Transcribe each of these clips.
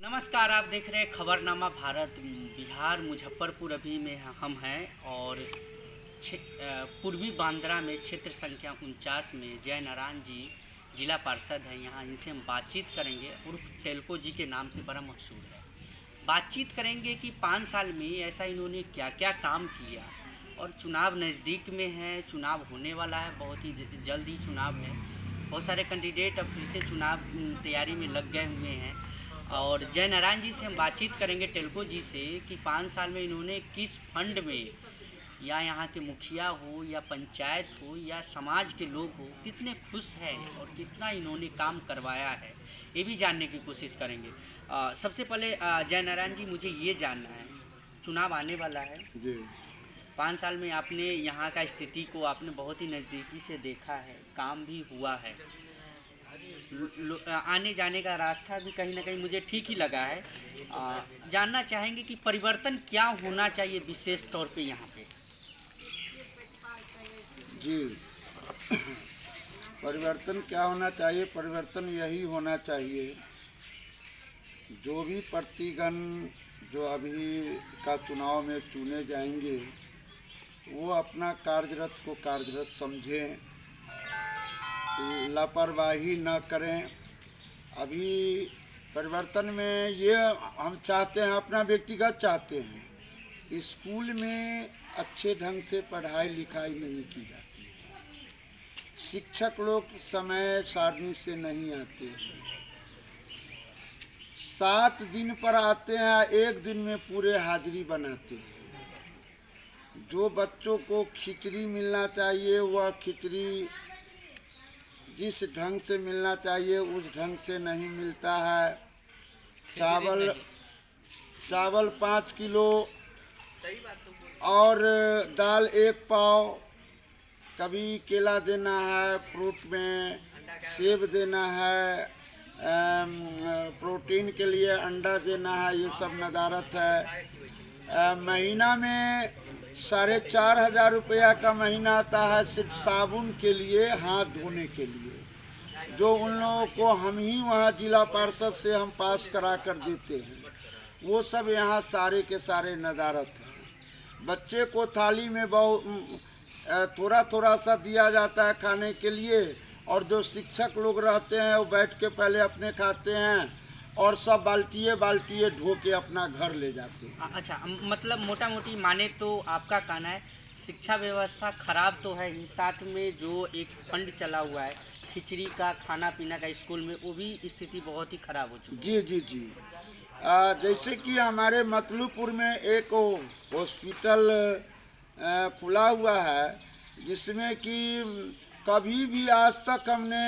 नमस्कार, आप देख रहे हैं खबरनामा भारत। बिहार मुजफ्फरपुर अभी में हम हैं और पूर्वी बांद्रा में क्षेत्र संख्या 49 में जय नारायण जी जिला पार्षद हैं। यहाँ इनसे हम बातचीत करेंगे। उर्फ टेल्को जी के नाम से बड़ा मशहूर है। बातचीत करेंगे कि 5 साल में ऐसा इन्होंने क्या क्या काम किया और चुनाव नज़दीक में है, चुनाव होने वाला है, बहुत ही जल्द ही चुनाव है। बहुत सारे कैंडिडेट अब फिर से चुनाव तैयारी में लग गए हुए हैं और जय नारायण जी से हम बातचीत करेंगे, टेल्को जी से, कि 5 साल में इन्होंने किस फंड में, या यहाँ के मुखिया हो या पंचायत हो या समाज के लोग हो, कितने खुश हैं और कितना इन्होंने काम करवाया है, ये भी जानने की कोशिश करेंगे। सबसे पहले जय नारायण जी, मुझे ये जानना है, चुनाव आने वाला है जी। 5 साल में आपने यहाँ का स्थिति को आपने बहुत ही नज़दीकी से देखा है, काम भी हुआ है, आने जाने का रास्ता भी कहीं ना कहीं मुझे ठीक ही लगा है। जानना चाहेंगे कि परिवर्तन क्या होना चाहिए विशेष तौर पे यहाँ पे। जी, परिवर्तन क्या होना चाहिए? परिवर्तन यही होना चाहिए, जो भी प्रतिगण जो अभी का चुनाव में चुने जाएंगे वो अपना कार्यरत को कार्यरत समझें, लापरवाही न करें। अभी परिवर्तन में ये हम चाहते हैं, अपना व्यक्तिगत चाहते हैं, स्कूल में अच्छे ढंग से पढ़ाई लिखाई नहीं की जाती है, शिक्षक लोग समय सारणी से नहीं आते हैं, 7 दिन पर आते हैं, 1 दिन में पूरे हाजिरी बनाते हैं। जो बच्चों को खिचड़ी मिलना चाहिए वह खिचड़ी जिस ढंग से मिलना चाहिए उस ढंग से नहीं मिलता है। चावल 5 किलो और दाल 1 पाव, कभी केला देना है, फ्रूट में सेब देना है, प्रोटीन के लिए अंडा देना है, ये सब नदारत है। महीना में 4,500 रुपया का महीना आता है सिर्फ साबुन के लिए, हाथ धोने के लिए, जो उन लोगों को हम ही वहाँ जिला पार्षद से हम पास करा कर देते हैं। वो सब यहाँ सारे के सारे नदारत हैं। बच्चे को थाली में बहुत थोड़ा थोड़ा सा दिया जाता है खाने के लिए, और जो शिक्षक लोग रहते हैं वो बैठ के पहले अपने खाते हैं और सब बाल्टिए ढो के अपना घर ले जाते हैं। अच्छा, मतलब मोटा मोटी माने तो आपका कहना है शिक्षा व्यवस्था खराब तो है ही, साथ में जो एक फंड चला हुआ है खिचड़ी का, खाना पीना का स्कूल में, वो भी स्थिति बहुत ही खराब हो चुकी है। जी। जैसे कि हमारे मतलूपुर में एक हॉस्पिटल खुला हुआ है, जिसमें कि कभी भी आज तक हमने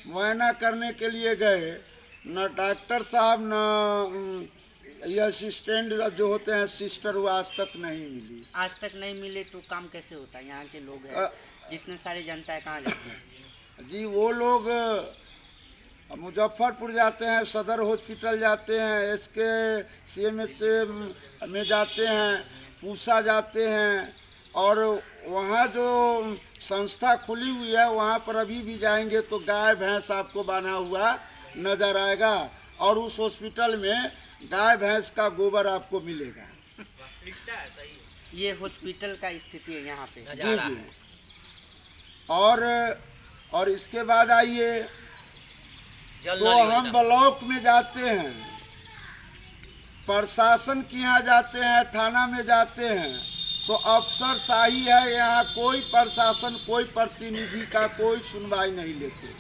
मुआयना करने के लिए गए, न डॉक्टर साहब न ये असिस्टेंट जो होते हैं सिस्टर, वो आज तक नहीं मिली। आज तक नहीं मिले तो काम कैसे होता है? यहाँ के लोग हैं जितने सारे जनता है, कहाँ जाते हैं जी? वो लोग मुजफ्फरपुर जाते हैं, सदर हॉस्पिटल जाते हैं, SKCM में जाते हैं, पूसा जाते हैं, और वहाँ जो संस्था खुली हुई है वहाँ पर अभी भी जाएंगे तो गाय भैंस आपको बांधा हुआ नजर आएगा, और उस हॉस्पिटल में गाय भैंस का गोबर आपको मिलेगा। ये हॉस्पिटल का स्थिति है यहाँ पे। जी। और इसके बाद आइए तो हम ब्लॉक में जाते हैं, प्रशासन के यहाँ जाते हैं, थाना में जाते हैं, तो अफसर शाही है, यहाँ कोई प्रशासन कोई प्रतिनिधि का कोई सुनवाई नहीं लेते।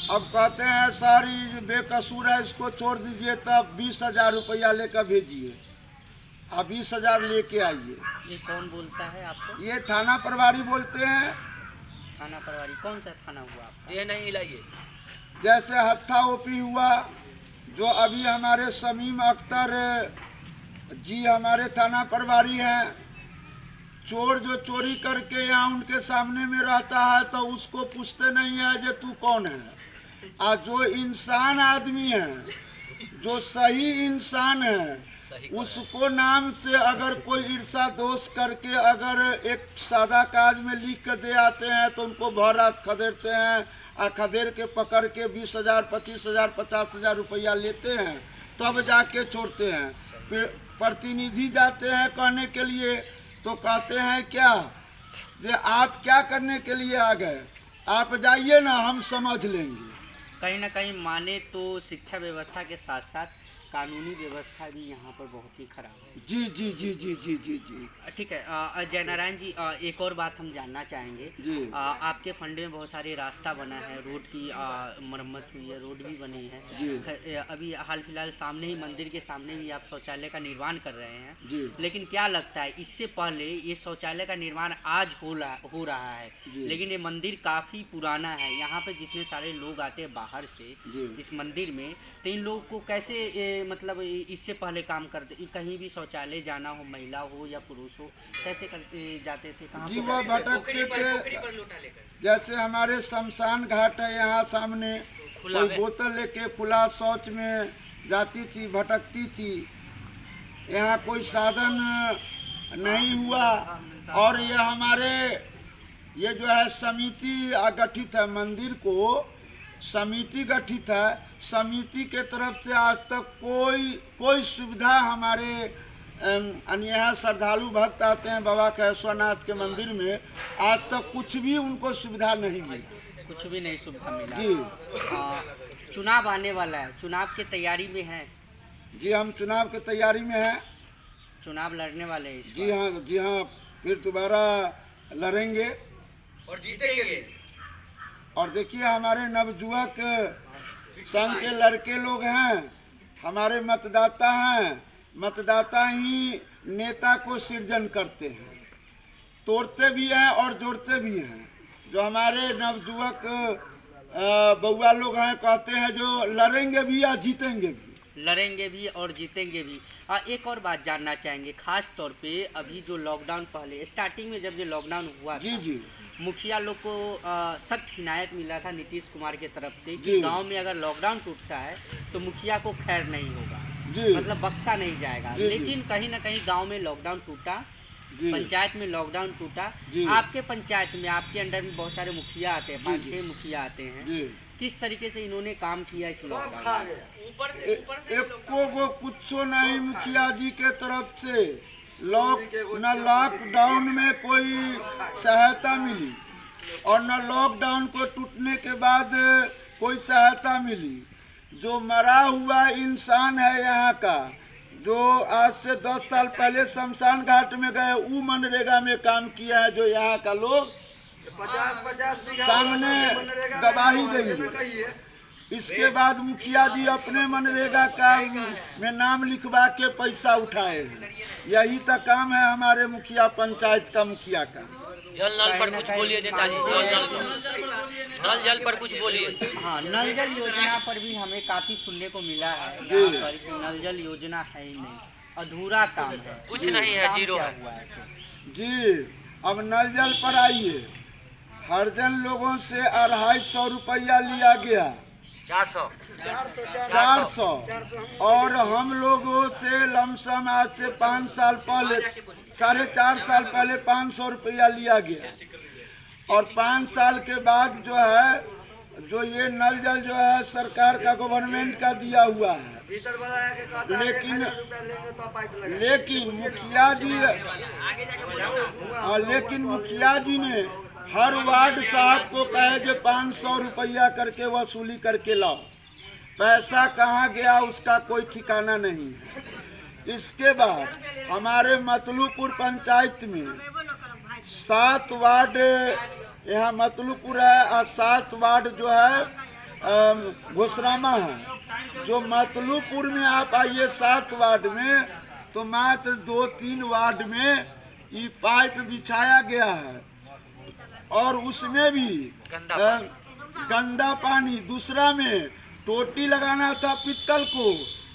अब कहते हैं सर ये बेकसूर है, इसको छोड़ दीजिए, तब 20,000 रुपया लेकर भेजिए, अब 20,000 लेके आइए। ये कौन बोलता है आपको? ये थाना प्रभारी बोलते हैं। थाना प्रभारी कौन सा थाना हुआ आपका? ये नहीं लाइए। जैसे हत्था ओपी हुआ, जो अभी हमारे शमीम अख्तर जी हमारे थाना प्रभारी हैं, चोर जो चोरी करके यहाँ उनके सामने में रहता है तो उसको पूछते नहीं है जो तू कौन है। और जो इंसान आदमी है, जो सही इंसान है, उसको नाम से अगर कोई ईर्षा दोष करके अगर एक सादा काज में लिख कर दे आते हैं तो उनको भर रात खदेड़ते हैं, खदेड़ के पकड़ के 20,000, 25,000, 50,000 रुपया लेते हैं, तब जाके छोड़ते हैं। फिर प्रतिनिधि जाते हैं कहने के लिए, तो कहते हैं क्या जे आप क्या करने के लिए आ गए, आप जाइए ना, हम समझ लेंगे। कहीं ना कहीं माने तो शिक्षा व्यवस्था के साथ साथ कानूनी व्यवस्था भी यहाँ पर बहुत ही खराब है। जी जी जी जी जी जी जी ठीक है जयनारायण जी, एक और बात हम जानना चाहेंगे। जी। आपके फंड में बहुत सारे रास्ता बना है, रोड की मरम्मत हुई है, रोड भी बनी है जी। अभी हाल फिलहाल सामने ही मंदिर के सामने भी आप शौचालय का निर्माण कर रहे हैं जी। लेकिन क्या लगता है इससे पहले ये शौचालय का निर्माण आज हो रहा है, लेकिन ये मंदिर काफ़ी पुराना है, यहाँ पे जितने सारे लोग आते हैं बाहर से इस मंदिर में, तो इन लोगों को कैसे मतलब इससे पहले काम करते, कहीं भी शौचालय जाना हो, महिला हो या पुरुष हो, कैसे करते जाते थे, कहाँ जी वो भटकते थे। जैसे हमारे शमशान घाट है यहाँ सामने, कोई बोतल लेके खुला शौच में जाती थी, भटकती थी। यहाँ कोई साधन नहीं हुआ, और ये हमारे ये जो है समिति गठित है, मंदिर को समिति गठित है, समिति के तरफ से आज तक कोई सुविधा हमारे यहाँ श्रद्धालु भक्त आते हैं बाबा केशवनाथ के मंदिर में, आज तक कुछ भी उनको सुविधा नहीं मिला, कुछ भी नहीं सुविधा मिला जी। चुनाव आने वाला है, चुनाव की तैयारी में है? जी हम चुनाव की तैयारी में हैं। चुनाव लड़ने वाले हैं जी हाँ, जी हाँ, फिर दोबारा लड़ेंगे और जीतेंगे भी। और देखिए हमारे नवयुवक संघ के लड़के लोग हैं, हमारे मतदाता हैं, मतदाता ही नेता को सृजन करते हैं, तोड़ते भी हैं और जोड़ते भी हैं। जो हमारे नवयुवक बउआ लोग हैं, कहते हैं जो लड़ेंगे भी या जीतेंगे भी। लड़ेंगे भी और जीतेंगे भी। एक और बात जानना चाहेंगे, खास तौर पे अभी जो लॉकडाउन पहले स्टार्टिंग में जब ये लॉकडाउन हुआ जी था, जी मुखिया लोग को सख्त हिदायत मिला था नीतीश कुमार की तरफ से कि गांव में अगर लॉकडाउन टूटता है तो मुखिया को खैर नहीं होगा, मतलब बख्शा नहीं जाएगा। लेकिन कहीं ना कहीं गांव में लॉकडाउन टूटा, पंचायत में लॉकडाउन टूटा। आपके पंचायत में, आपके अंडर में बहुत सारे मुखिया आते हैं, 5-6 मुखिया आते हैं, किस तरीके से इन्होंने काम किया इस लॉकडाउन में? एको गो कुछ नहीं मुखिया जी के तरफ से लॉकडाउन में कोई सहायता मिली और न लॉकडाउन को टूटने के बाद कोई सहायता मिली। जो मरा हुआ इंसान है यहाँ का, जो आज से 10 साल पहले शमशान घाट में गए, वो मनरेगा में काम किया है, जो यहाँ का लोग 50 सामने गवाही देंगे। इसके बाद मुखिया जी अपने मनरेगा का में नाम लिखवा के पैसा उठाए हैं। यही तो काम है हमारे मुखिया पंचायत का, मुखिया का। जल नल पर कुछ बोलिए नेताजी, नल जल पर कुछ बोलिए। हाँ, नल जल योजना पर भी हमें काफी सुनने को मिला है यहाँ पर कि नल जल योजना है ही नहीं, अधूरा काम है, कुछ नहीं है, जीरो है। जी अब नल जल पर आइए, हर दिन लोगों से 250 रुपया लिया गया, 400 और हम लोगों से लमसम आज से 5 साल पहले, 4.5 साल पहले 500 रुपया लिया गया। और 5 साल के बाद जो है, जो ये नल जल जो है सरकार का, गवर्नमेंट का दिया हुआ है, लेकिन मुखिया जी ने हर वार्ड साहब को कहे जो 500 रुपया करके वसूली करके लाओ। पैसा कहाँ गया उसका कोई ठिकाना नहीं है। इसके बाद हमारे मतलूपुर पंचायत में 7 वार्ड, यहाँ मतलूपुर है और 7 वार्ड जो है घोसरामा है। जो मतलूपुर में आप आइए 7 वार्ड में, तो मात्र 2-3 वार्ड में ये पाइप बिछाया गया है और उसमें भी गंदा पानी। दूसरा में टोटी लगाना था पित्तल को,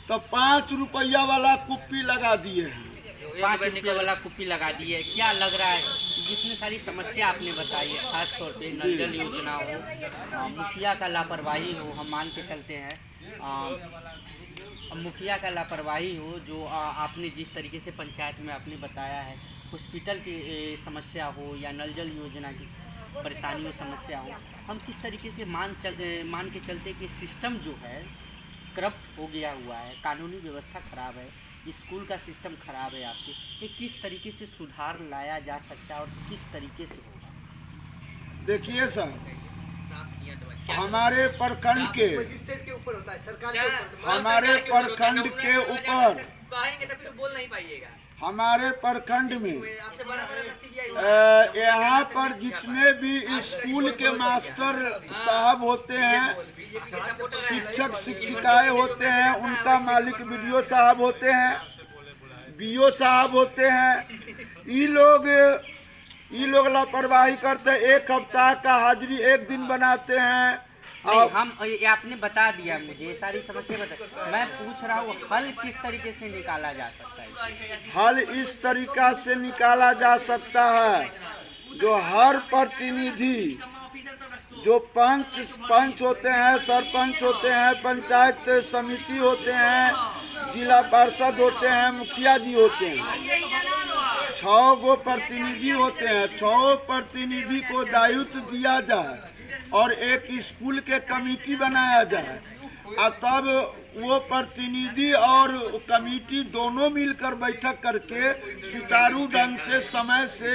तो 5 रुपया वाला कुप्पी लगा दिए हैं, 5 रुपये वाला कुप्पी लगा दिए। क्या लग रहा है, जितनी सारी समस्या आपने बताई है, खास तौर पे नल जल योजना हो, मुखिया का लापरवाही हो, हम मान के चलते हैं मुखिया का लापरवाही हो, जो आपने जिस तरीके से पंचायत में आपने बताया है, हॉस्पिटल की समस्या हो या नल जल योजना की परेशानियों समस्या हो, हम किस तरीके से मान के चलते कि सिस्टम जो है करप्ट हो गया हुआ है, कानूनी व्यवस्था खराब है, स्कूल का सिस्टम खराब है आपके, ये किस तरीके से सुधार लाया जा सकता है और किस तरीके से होगा? देखिए सर, हमारे प्रखंड के मजिस्ट्रेट के ऊपर होता है, सरकार के ऊपर। हमारे प्रखंड के ऊपर कहेंगे तो फिर बोल नहीं पाइएगा। हमारे प्रखंड में आपसे बड़ा नसीब यही हुआ। यहाँ पर जितने भी स्कूल के मास्टर साहब होते हैं, शिक्षक शिक्षिकाएं होते हैं, उनका मालिक बीडीओ साहब होते हैं, बीओ साहब होते हैं, ये लोग लापरवाही करते हैं। एक हफ्ता का हाजिरी एक दिन बनाते हैं। नहीं, हम ये आपने बता दिया मुझे, ये सारी समस्या बता, मैं पूछ रहा हूँ हल किस तरीके से निकाला जा सकता है? हल इस तरीका से निकाला जा सकता है, जो हर प्रतिनिधि, जो पंच होते हैं, सरपंच होते हैं, पंचायत समिति होते हैं, जिला पार्षद होते हैं, मुखिया जी होते हैं, 6 गो प्रतिनिधि होते हैं। 6 प्रतिनिधि को दायित्व दिया जाए और एक स्कूल के कमेटी बनाया जाए, और तब वो प्रतिनिधि और कमेटी दोनों मिलकर बैठक करके सुचारू ढंग से समय से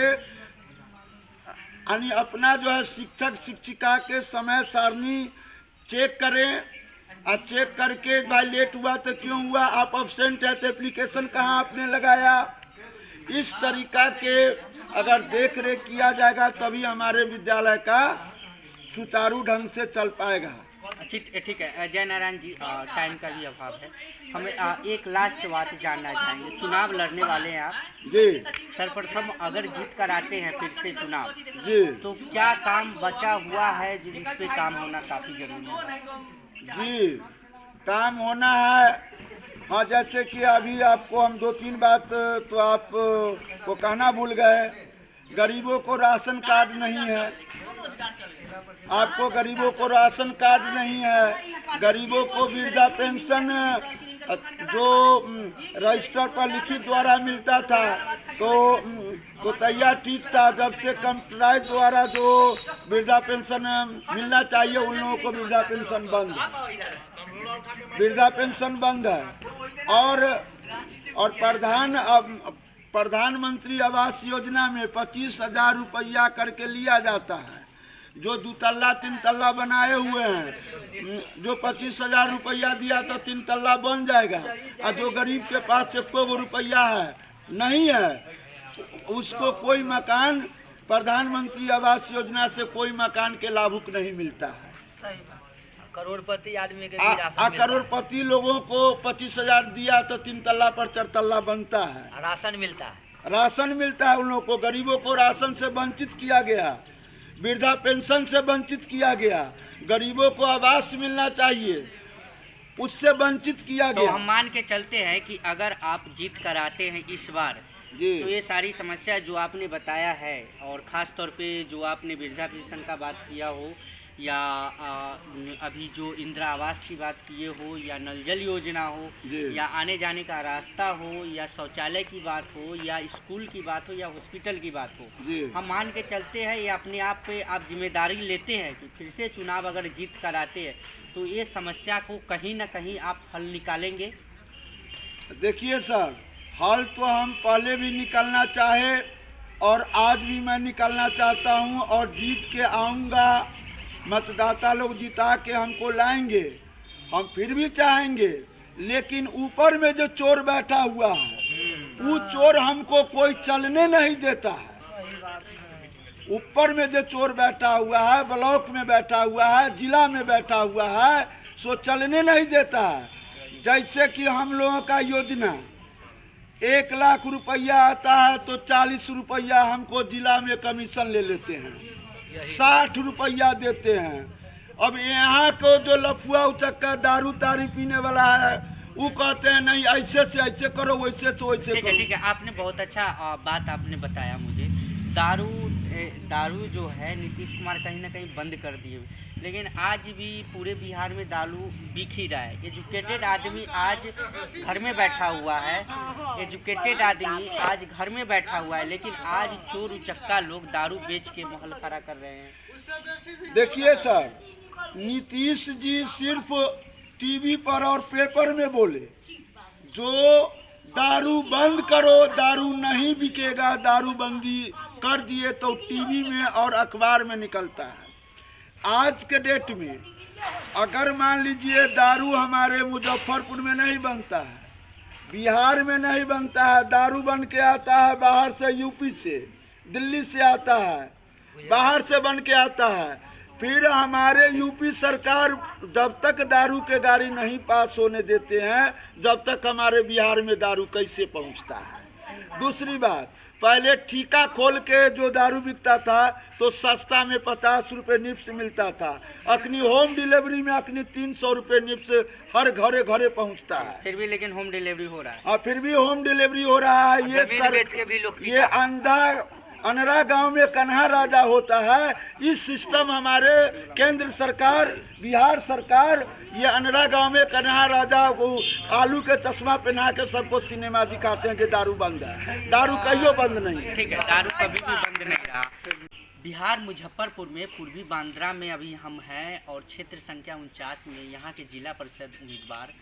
यानी अपना जो है शिक्षक शिक्षिका के समय सारणी चेक करें, और चेक करके भाई लेट हुआ तो क्यों हुआ, आप एब्सेंट है तो एप्लीकेशन कहाँ आपने लगाया, इस तरीका के अगर देख रेख किया जाएगा तभी हमारे विद्यालय का सुचारू ढंग से चल पाएगा। ठीक है जय नारायण जी, टाइम का भी अभाव है, हमें एक लास्ट बात जानना चाहेंगे। चुनाव लड़ने वाले हैं आप जी, सर्वप्रथम अगर जीत कर आते हैं फिर से चुनाव, जी तो क्या काम बचा हुआ है जिस पे काम होना काफी जरूरी है? जी, काम होना है। हाँ, जैसे कि अभी आपको हम 2-3 बात तो आप को कहना भूल गए। गरीबों को राशन कार्ड नहीं है, आपको गरीबों को राशन कार्ड नहीं है, गरीबों को वृद्धा पेंशन जो रजिस्टर पर लिखित द्वारा मिलता था तो तैयार ठीक था। जब से कंप्यूटराइज द्वारा जो वृद्धा पेंशन मिलना चाहिए उन लोगों को वृद्धा पेंशन बंद है, वृद्धा पेंशन बंद है। और प्रधानमंत्री आवास योजना में 25,000 रुपया करके लिया जाता है। जो 2 तल्ला 3 तल्ला बनाए हुए हैं, जो 25,000 रुपया दिया तो 3 तल्ला बन जाएगा, और जो गरीब के पास 1 रुपया है नहीं है, उसको कोई मकान प्रधानमंत्री आवास योजना से कोई मकान के लाभुक नहीं मिलता है। सही बात। करोड़पति आदमी के भी राशन मिलता है। करोड़पति लोगों को 25,000 दिया तो 3 तल्ला पर 4 तल्ला बनता है, राशन मिलता है, राशन मिलता है उन लोगों को। गरीबों को राशन से वंचित किया गया, वृद्धा पेंशन से वंचित किया गया, गरीबों को आवास मिलना चाहिए उससे वंचित किया तो गया। हम मान के चलते हैं कि अगर आप जीत कर आते हैं इस बार जी, तो ये सारी समस्या जो आपने बताया है, और ख़ास तौर पे जो आपने वृद्धा पेंशन का बात किया हो, या अभी जो इंदिरा आवास की बात किए हो, या नल जल योजना हो, या आने जाने का रास्ता हो, या शौचालय की बात हो, या स्कूल की बात हो, या हॉस्पिटल की बात हो, हम मान के चलते हैं ये अपने आप पे आप जिम्मेदारी लेते हैं कि फिर से चुनाव अगर जीत कर आते हैं तो ये समस्या को कहीं ना कहीं आप हल निकालेंगे। देखिए सर, हल तो हम पहले भी निकलना चाहे और आज भी मैं निकलना चाहता हूं, और जीत के आऊँगा, मतदाता लोग जिता के हमको लाएंगे, हम फिर भी चाहेंगे। लेकिन ऊपर में जो चोर बैठा हुआ है वो चोर हमको कोई चलने नहीं देता है। ऊपर में जो चोर बैठा हुआ है, ब्लॉक में बैठा हुआ है, जिला में बैठा हुआ है, सो चलने नहीं देता है। जैसे कि हम लोगों का योजना 1 लाख रुपया आता है तो 40 रुपया हमको जिला में कमीशन ले लेते हैं, 60 रुपया देते हैं। अब यहाँ को जो लफुआ उचक्का दारू तारी पीने वाला है वो कहते हैं नहीं ऐसे से ऐसे करो, वैसे से वैसे करो। ठीक है, आपने बहुत अच्छा बात आपने बताया मुझे। दारू जो है नीतीश कुमार कहीं ना कहीं बंद कर दिए, लेकिन आज भी पूरे बिहार में दारू बिक ही रहा है। एजुकेटेड आदमी आज घर में बैठा हुआ है, एजुकेटेड आदमी आज घर में बैठा हुआ है, लेकिन आज चोर उचक्का लोग दारू बेच के महल खड़ा कर रहे हैं। देखिए सर, नीतीश जी सिर्फ टीवी पर और पेपर में बोले, जो दारू बंद करो, दारू नहीं बिकेगा, दारू बंदी कर दिए तो टीवी में और अखबार में निकलता है। आज के डेट में अगर मान लीजिए दारू हमारे मुजफ्फरपुर में नहीं बनता है, बिहार में नहीं बनता है, दारू बन के आता है बाहर से, यूपी से, दिल्ली से आता है, बाहर से बन के आता है, फिर हमारे यूपी सरकार जब तक दारू के गाड़ी नहीं पास होने देते हैं, जब तक हमारे बिहार में दारू कैसे पहुंचता है। दूसरी बात, पहले ठीका खोल के जो दारू बिकता था तो सस्ता में 50 रुपये निप्स मिलता था, अपनी होम डिलीवरी में अपनी 300 रुपये निप्स हर घरे घरे पहुंचता है। फिर भी लेकिन होम डिलीवरी हो रहा है। और फिर भी होम डिलीवरी हो रहा है। ये अनरा गांव में कन्हा राजा होता है। इस सिस्टम हमारे केंद्र सरकार, बिहार सरकार, ये अनरा गांव में कन्हा राजा को आलू के चश्मा पहना के सबको सिनेमा दिखाते हैं कि दारू बंद है। दारू कहियो बंद नहीं है। ठीक है, दारू कभी भी बंद नहीं रहा। बिहार मुजफ्फरपुर में पूर्वी बांद्रा में अभी हम हैं और क्षेत्र संख्या 49 में यहाँ के जिला परिषद उम्मीदवार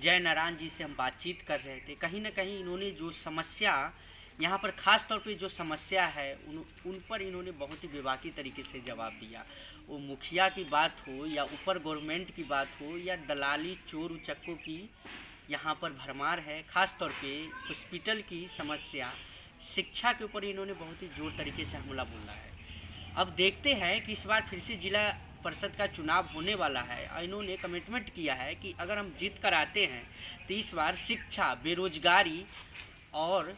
जय नारायण जी से हम बातचीत कर रहे थे। कहीं ना कहीं इन्होंने जो समस्या यहाँ पर ख़ास तौर पे जो समस्या है उन पर इन्होंने बहुत ही बेबाकी तरीके से जवाब दिया। वो मुखिया की बात हो या ऊपर गवर्नमेंट की बात हो या दलाली चोर उचक्कों की यहाँ पर भरमार है। ख़ास तौर पे हॉस्पिटल की समस्या, शिक्षा के ऊपर इन्होंने बहुत ही जोर तरीके से हमला बोला है। अब देखते हैं कि इस बार फिर से जिला परिषद का चुनाव होने वाला है और इन्होंने कमिटमेंट किया है कि अगर हम जीत कर आते हैं तो इस बार शिक्षा, बेरोजगारी और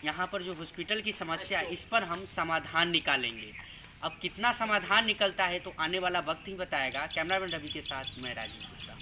यहाँ पर जो हॉस्पिटल की समस्या, इस पर हम समाधान निकालेंगे। अब कितना समाधान निकलता है तो आने वाला वक्त ही बताएगा। कैमरामैन रवि के साथ मैं राजीव गुप्ता।